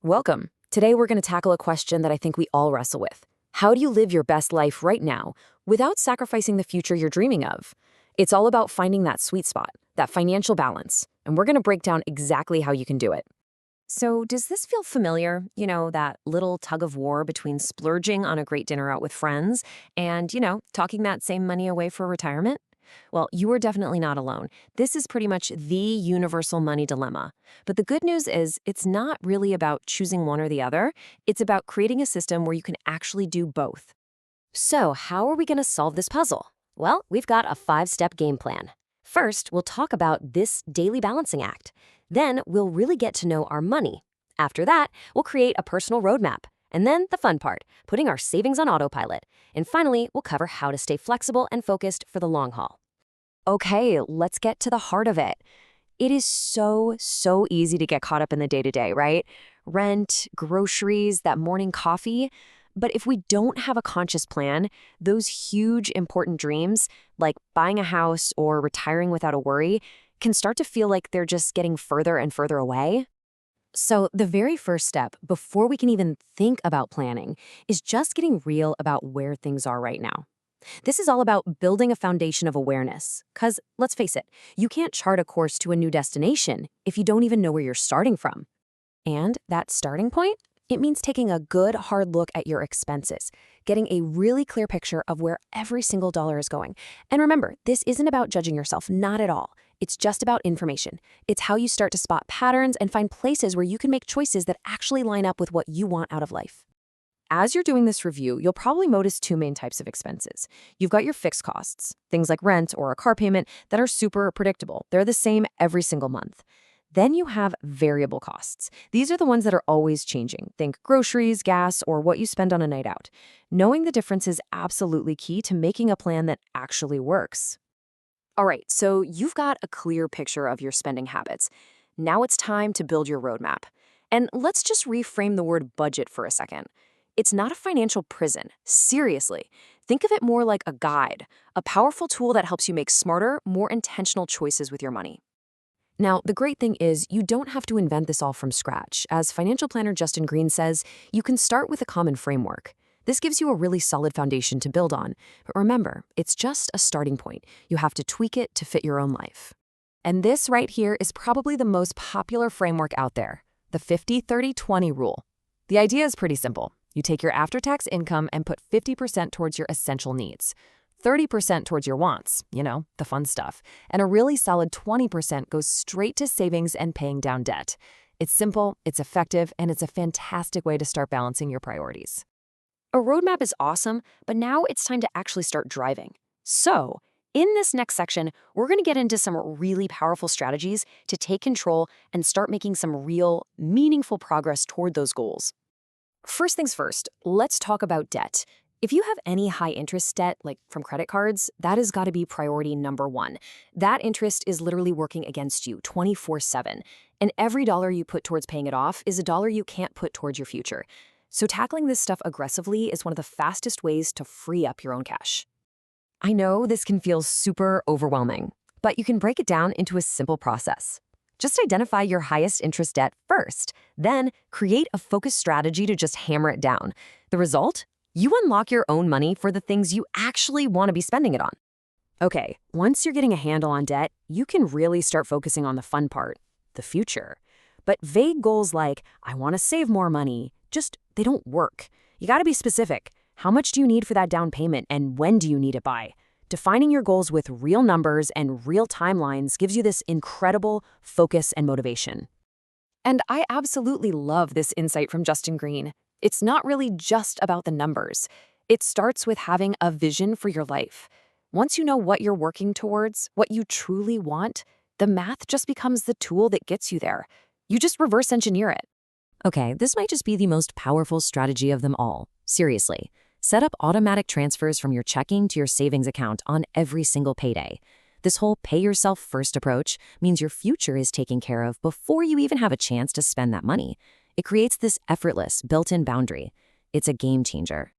Welcome. Today we're going to tackle a question that I think we all wrestle with. How do you live your best life right now without sacrificing the future you're dreaming of? It's all about finding that sweet spot, that financial balance, and we're going to break down exactly how you can do it. So, does this feel familiar? That little tug of war between splurging on a great dinner out with friends and, talking that same money away for retirement? Well, you are definitely not alone. This is pretty much the universal money dilemma. But the good news is, it's not really about choosing one or the other. It's about creating a system where you can actually do both. So, how are we going to solve this puzzle? Well, we've got a 5-step game plan. First, we'll talk about this daily balancing act. Then, we'll really get to know our money. After that, we'll create a personal roadmap. And then the fun part, putting our savings on autopilot. And finally, we'll cover how to stay flexible and focused for the long haul. Okay, let's get to the heart of it. It is so easy to get caught up in the day-to-day, right? Rent, groceries, that morning coffee. But if we don't have a conscious plan, those huge, important dreams, like buying a house or retiring without a worry, can start to feel like they're just getting further and further away. So the very first step, before we can even think about planning, is just getting real about where things are right now. This is all about building a foundation of awareness. Because, let's face it, you can't chart a course to a new destination if you don't even know where you're starting from. And that starting point? It means taking a good, hard look at your expenses, getting a really clear picture of where every single dollar is going. And remember, this isn't about judging yourself, not at all. It's just about information. It's how you start to spot patterns and find places where you can make choices that actually line up with what you want out of life. As you're doing this review, you'll probably notice two main types of expenses. You've got your fixed costs, things like rent or a car payment that are super predictable. They're the same every single month. Then you have variable costs. These are the ones that are always changing. Think groceries, gas, or what you spend on a night out. Knowing the difference is absolutely key to making a plan that actually works. All right, so you've got a clear picture of your spending habits. Now it's time to build your roadmap. And let's just reframe the word budget for a second. It's not a financial prison. Seriously. Think of it more like a guide, a powerful tool that helps you make smarter, more intentional choices with your money. Now, the great thing is you don't have to invent this all from scratch. As financial planner Justin Green says, you can start with a common framework. This gives you a really solid foundation to build on. But remember, it's just a starting point. You have to tweak it to fit your own life. And this right here is probably the most popular framework out there, the 50-30-20 rule. The idea is pretty simple. You take your after-tax income and put 50% towards your essential needs, 30% towards your wants, the fun stuff, and a really solid 20% goes straight to savings and paying down debt. It's simple, it's effective, and it's a fantastic way to start balancing your priorities. A roadmap is awesome, but now it's time to actually start driving. So, in this next section, we're going to get into some really powerful strategies to take control and start making some real, meaningful progress toward those goals. First things first, let's talk about debt. If you have any high-interest debt, like from credit cards, that has got to be priority number one. That interest is literally working against you 24/7. And every dollar you put towards paying it off is a dollar you can't put towards your future. So tackling this stuff aggressively is one of the fastest ways to free up your own cash. I know this can feel super overwhelming, but you can break it down into a simple process. Just identify your highest interest debt first, then create a focused strategy to just hammer it down. The result? You unlock your own money for the things you actually want to be spending it on. Okay, once you're getting a handle on debt, you can really start focusing on the fun part, the future. But vague goals like, I want to save more money, they don't work. You got to be specific. How much do you need for that down payment and when do you need it by? Defining your goals with real numbers and real timelines gives you this incredible focus and motivation. And I absolutely love this insight from Justin Green. It's not really just about the numbers. It starts with having a vision for your life. Once you know what you're working towards, what you truly want, the math just becomes the tool that gets you there. You just reverse engineer it. Okay, this might just be the most powerful strategy of them all. Seriously. Set up automatic transfers from your checking to your savings account on every single payday. This whole pay-yourself first approach means your future is taken care of before you even have a chance to spend that money. It creates this effortless, built-in boundary. It's a game changer.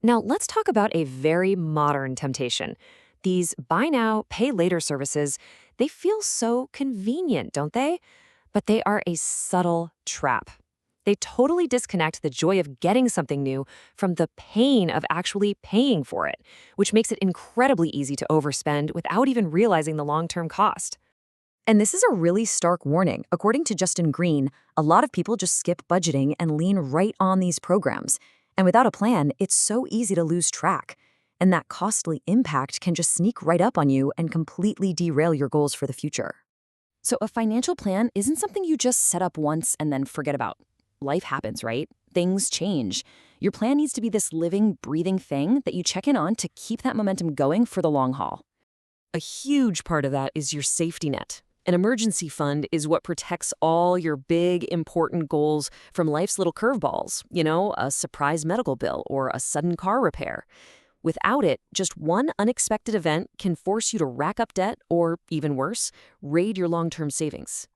Now, let's talk about a very modern temptation. These buy now, pay later services, they feel so convenient, don't they? But they are a subtle trap. They totally disconnect the joy of getting something new from the pain of actually paying for it, which makes it incredibly easy to overspend without even realizing the long-term cost. And this is a really stark warning. According to Justin Green, a lot of people just skip budgeting and lean right on these programs. And without a plan, it's so easy to lose track. And that costly impact can just sneak right up on you and completely derail your goals for the future. So a financial plan isn't something you just set up once and then forget about. Life happens, right? Things change. Your plan needs to be this living, breathing thing that you check in on to keep that momentum going for the long haul. A huge part of that is your safety net. An emergency fund is what protects all your big, important goals from life's little curveballs, a surprise medical bill or a sudden car repair. Without it, just one unexpected event can force you to rack up debt or, even worse, raid your long-term savings.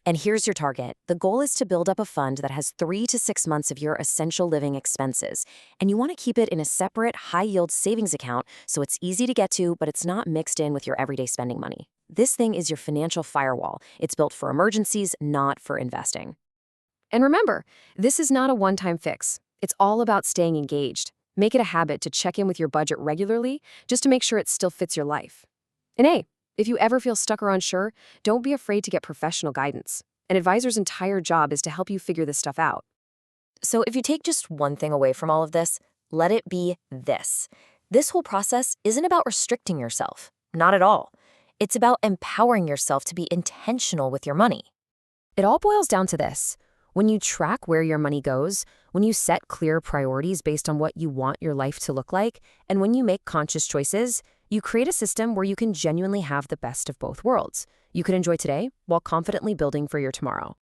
And here's your target. The goal is to build up a fund that has 3 to 6 months of your essential living expenses. And you want to keep it in a separate, high-yield savings account so it's easy to get to, but it's not mixed in with your everyday spending money. This thing is your financial firewall. It's built for emergencies, not for investing. And remember, this is not a one-time fix. It's all about staying engaged. Make it a habit to check in with your budget regularly just to make sure it still fits your life. And hey, if you ever feel stuck or unsure, don't be afraid to get professional guidance. An advisor's entire job is to help you figure this stuff out. So if you take just one thing away from all of this, let it be this. This whole process isn't about restricting yourself. Not at all. It's about empowering yourself to be intentional with your money. It all boils down to this. When you track where your money goes, when you set clear priorities based on what you want your life to look like, and when you make conscious choices, you create a system where you can genuinely have the best of both worlds. You can enjoy today while confidently building for your tomorrow.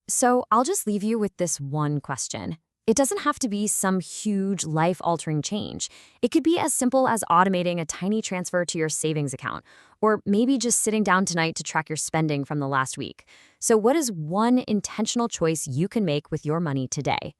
So I'll just leave you with this one question. It doesn't have to be some huge life-altering change. It could be as simple as automating a tiny transfer to your savings account, or maybe just sitting down tonight to track your spending from the last week. So what is one intentional choice you can make with your money today?